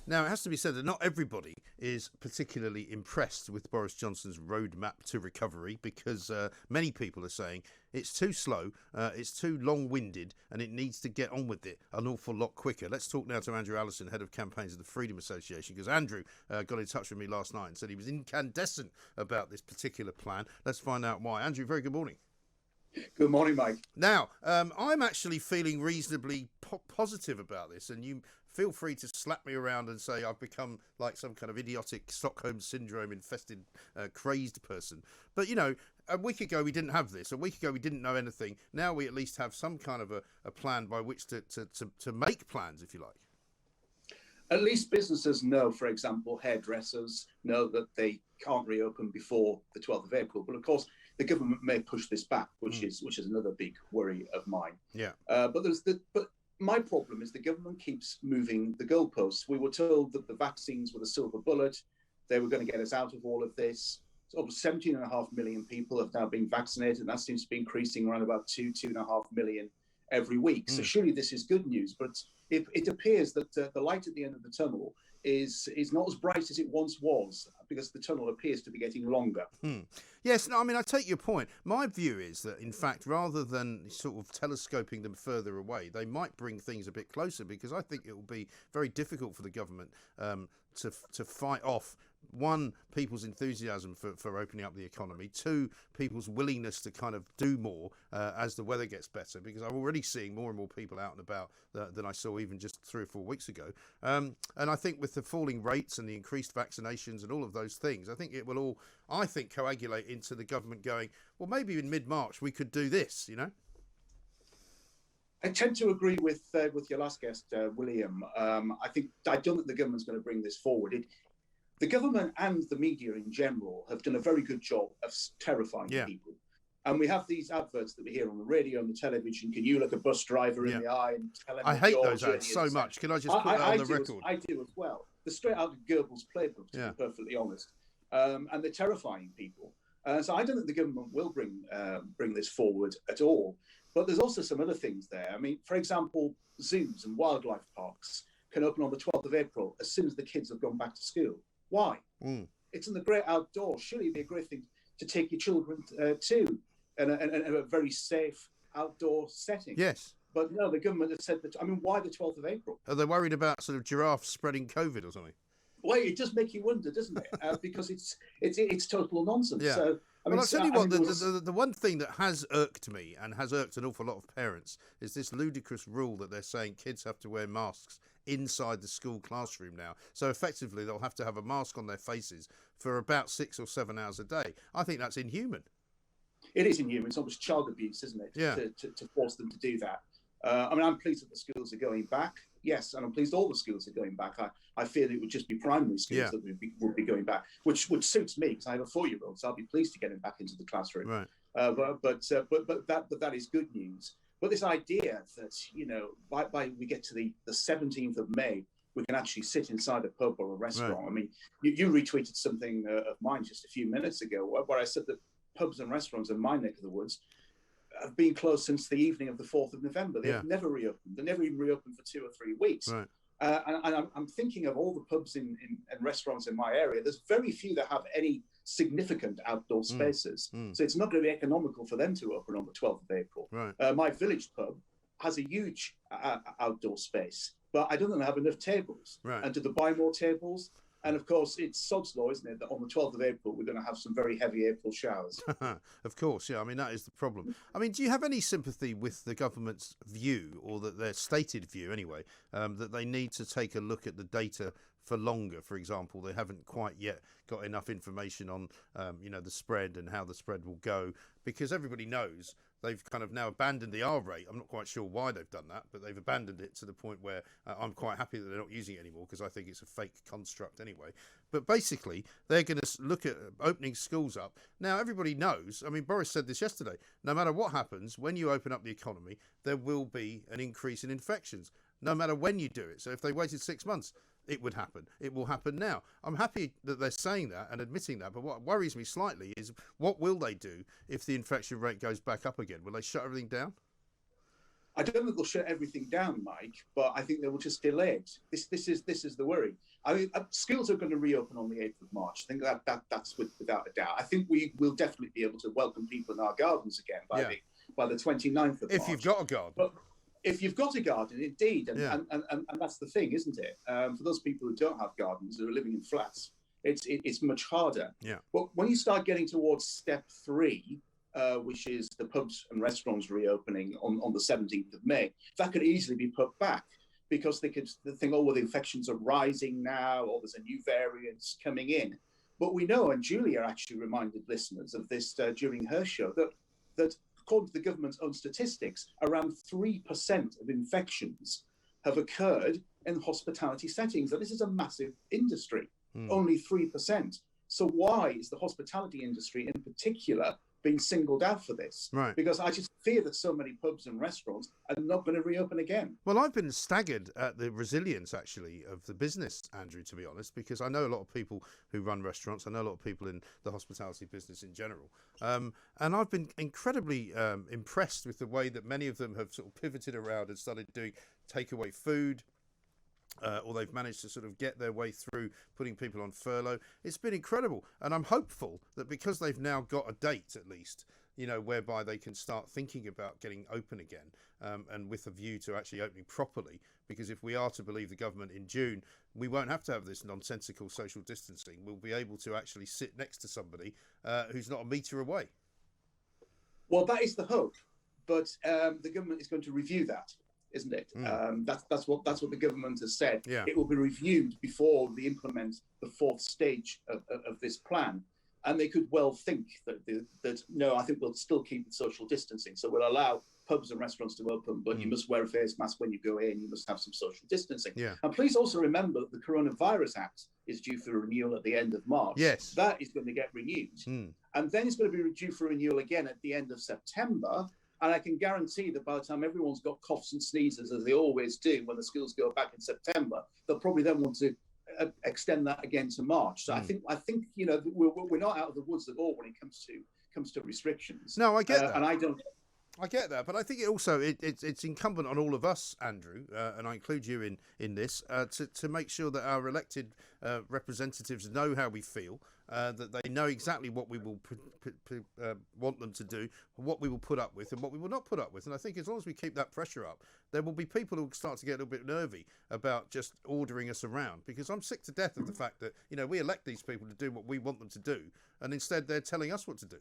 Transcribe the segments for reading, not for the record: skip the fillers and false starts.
Now, it has to be said that not everybody is particularly impressed with Boris Johnson's roadmap to recovery, because many people are saying it's too slow, it's too long-winded, and it needs to get on with it an awful lot quicker. Let's talk now to Andrew Allison, Head of Campaigns of the Freedom Association, because Andrew got in touch with me last night and said he was incandescent about this particular plan. Let's find out why. Andrew, very good morning. Good morning, Mike. Now, I'm actually feeling reasonably positive about this, and you feel free to slap me around and say I've become like some kind of idiotic Stockholm Syndrome infested, crazed person. But, you know, a week ago we didn't have this. A week ago we didn't know anything. Now we at least have some kind of a plan by which to make plans, if you like. At least businesses know, for example, hairdressers know that they can't reopen before the 12th of April. But of course, the government may push this back, which is another big worry of mine. Yeah. But my problem is the government keeps moving the goalposts. We were told that the vaccines were the silver bullet. They were going to get us out of all of this. So over 17.5 million people have now been vaccinated, and that seems to be increasing around about 2.5 million every week. So surely this is good news, but it appears that the light at the end of the tunnel is not as bright as it once was, because the tunnel appears to be getting longer. Yes, no, I mean, I take your point. My view is that, in fact, rather than sort of telescoping them further away, they might bring things a bit closer, because I think it will be very difficult for the government to fight off, one, people's enthusiasm for opening up the economy, two, people's willingness to kind of do more as the weather gets better, because I'm already seeing more and more people out and about than I saw even just 3 or 4 weeks ago. And I think with the falling rates and the increased vaccinations and all of those things, I think it will all, coagulate into the government going, well, maybe in mid-March we could do this, you know? I tend to agree with your last guest, William. I don't think the government's going to bring this forward. The government and the media in general have done a very good job of terrifying people. And we have these adverts that we hear on the radio and the television. Can you look a bus driver in the eye and tell him? I hate those ads so much. Can I just put that on the record? I do as well. They're straight out of Goebbels' playbook, to be perfectly honest. And they're terrifying people. So I don't think the government will bring this forward at all. But there's also some other things there. I mean, for example, zoos and wildlife parks can open on the 12th of April as soon as the kids have gone back to school. Why? It's in the great outdoors. Surely it'd be a great thing to take your children to, in a very safe outdoor setting. Yes. But no, the government has said that. I mean, why the 12th of April? Are they worried about sort of giraffes spreading COVID or something? Well, it does make you wonder, doesn't it? Because it's total nonsense. Yeah. So, I'll tell you what, the one thing that has irked me and has irked an awful lot of parents is this ludicrous rule that they're saying kids have to wear masks inside the school classroom now. So effectively, they'll have to have a mask on their faces for about 6 or 7 hours a day. I think that's inhuman. It is inhuman. It's almost child abuse, isn't it? Yeah. To force them to do that. I mean, I'm pleased that the schools are going back. Yes, and I'm pleased all the schools are going back. I fear that it would just be primary schools that would be going back, which suits me because I have a 4-year-old, so I'll be pleased to get him back into the classroom. Right. But that is good news. But this idea that, you know, by we get to the 17th of May, we can actually sit inside a pub or a restaurant. Right. I mean, you retweeted something of mine just a few minutes ago where I said that pubs and restaurants in my neck of the woods have been closed since the evening of the 4th of November. They've never reopened. They never even reopened for 2 or 3 weeks. Right. And I'm thinking of all the pubs and restaurants in my area. There's very few that have any significant outdoor spaces. So it's not going to be economical for them to open on the 12th of April. Right. My village pub has a huge outdoor space, but I don't think they have enough tables. Right. And do they buy more tables? And of course, it's sod's law, isn't it, that on the 12th of April, we're going to have some very heavy April showers. Of course, yeah. I mean, that is the problem. I mean, do you have any sympathy with the government's view, or their stated view anyway, that they need to take a look at the data for longer? For example, they haven't quite yet got enough information on, the spread and how the spread will go, because everybody knows they've kind of now abandoned the R rate. I'm not quite sure why they've done that, but they've abandoned it to the point where I'm quite happy that they're not using it anymore, because I think it's a fake construct anyway. But basically, they're going to look at opening schools up. Now, everybody knows, I mean, Boris said this yesterday, no matter what happens, when you open up the economy, there will be an increase in infections, no matter when you do it. So if they waited 6 months, it would happen. It will happen now. I'm happy that they're saying that and admitting that, but what worries me slightly is what will they do if the infection rate goes back up again? Will they shut everything down? I don't think they'll shut everything down, Mike, but I think they will just delay it. This is the worry. I mean, schools are going to reopen on the 8th of March. I think that's without a doubt. I think we will definitely be able to welcome people in our gardens again by the 29th of March. If you've got a garden. But if you've got a garden, indeed, and that's the thing, isn't it? For those people who don't have gardens, who are living in flats, it's much harder. Yeah. But when you start getting towards step 3, which is the pubs and restaurants reopening on the 17th of May, that could easily be put back because they think, oh, well, the infections are rising now, or there's a new variant coming in. But we know, and Julia actually reminded listeners of this during her show, that according to the government's own statistics, around 3% of infections have occurred in hospitality settings. And this is a massive industry, only 3%. So why is the hospitality industry in particular being singled out for this? Right. Because I just fear that so many pubs and restaurants are not going to reopen again. Well, I've been staggered at the resilience, actually, of the business, Andrew, to be honest, because I know a lot of people who run restaurants. I know a lot of people in the hospitality business in general. And I've been incredibly impressed with the way that many of them have sort of pivoted around and started doing takeaway food, or they've managed to sort of get their way through putting people on furlough. It's been incredible. And I'm hopeful that because they've now got a date, at least, you know, whereby they can start thinking about getting open again, and with a view to actually opening properly. Because if we are to believe the government in June, we won't have to have this nonsensical social distancing. We'll be able to actually sit next to somebody who's not a metre away. Well, that is the hope. But the government is going to review that, isn't it? That's what the government has said. Yeah. It will be reviewed before they implement the 4th stage of this plan. And they could well think that no, I think we'll still keep the social distancing. So we'll allow pubs and restaurants to open, but you must wear a face mask when you go in. You must have some social distancing. Yeah. And please also remember that the Coronavirus Act is due for renewal at the end of March. Yes. That is going to get renewed. And then it's going to be due for renewal again at the end of September. And I can guarantee that by the time everyone's got coughs and sneezes, as they always do when the schools go back in September, they'll probably then want to extend that again to March. So I think you know, we're not out of the woods at all when it comes to restrictions. No, I get that. And I get that, but I think it's incumbent on all of us, Andrew, and I include you in this, to make sure that our elected representatives know how we feel, that they know exactly what we will want them to do, what we will put up with, and what we will not put up with. And I think as long as we keep that pressure up, there will be people who start to get a little bit nervy about just ordering us around, because I'm sick to death of the fact that, you know, we elect these people to do what we want them to do, and instead they're telling us what to do.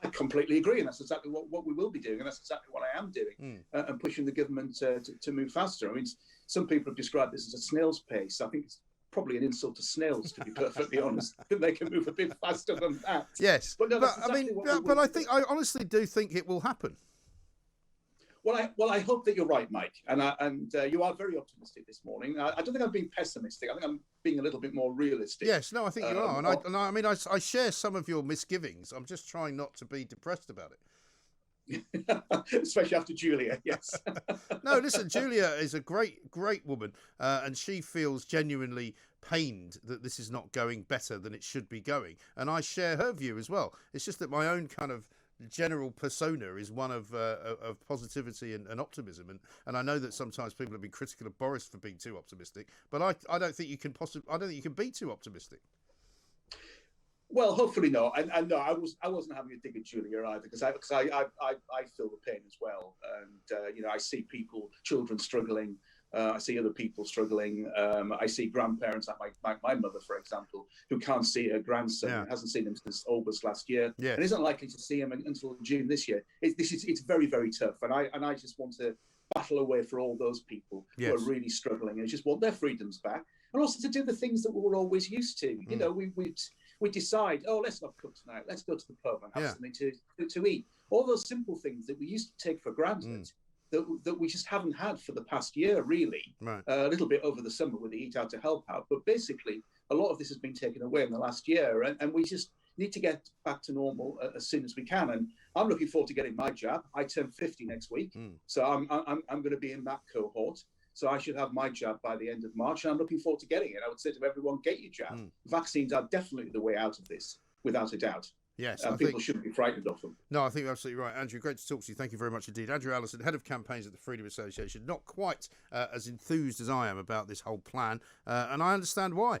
I completely agree, and that's exactly what we will be doing, and that's exactly what I am doing, and pushing the government to move faster. I mean, some people have described this as a snail's pace. I think it's probably an insult to snails, to be perfectly honest. They can move a bit faster than that. Yes, but no, I honestly do think it will happen. Well, I hope that you're right, Mike, and you are very optimistic this morning. I don't think I'm being pessimistic. I think I'm being a little bit more realistic. Yes, no, I think you are, and I mean, I share some of your misgivings. I'm just trying not to be depressed about it. Especially after Julia, yes. No, listen, Julia is a great woman, and she feels genuinely pained that this is not going better than it should be going, and I share her view as well. It's just that my own kind of general persona is one of positivity and optimism, and I know that sometimes people have been critical of Boris for being too optimistic, but I don't think you can be too optimistic. Well, hopefully not. And no, I wasn't having a dig at Julia either, because I feel the pain as well, and you know, I see children struggling. I see other people struggling. I see grandparents like my mother, for example, who can't see her grandson, hasn't seen him since August last year, and isn't likely to see him until June this year. It's very, very tough, and I just want to battle away for all those people who are really struggling and just want their freedoms back, and also to do the things that we were always used to. You know, we decide, oh, let's not cook tonight, let's go to the pub and have something to eat. All those simple things that we used to take for granted. That we just haven't had for the past year, really. Right. A little bit over the summer with the Eat Out to Help Out. But basically, a lot of this has been taken away in the last year. And we just need to get back to normal as soon as we can. And I'm looking forward to getting my jab. I turn 50 next week. So I'm going to be in that cohort. So I should have my jab by the end of March. And I'm looking forward to getting it. I would say to everyone, get your jab. Vaccines are definitely the way out of this, without a doubt. Yes, and people shouldn't be frightened of them. No, I think you're absolutely right. Andrew, great to talk to you. Thank you very much indeed. Andrew Allison, Head of Campaigns at the Freedom Association, not quite as enthused as I am about this whole plan, and I understand why.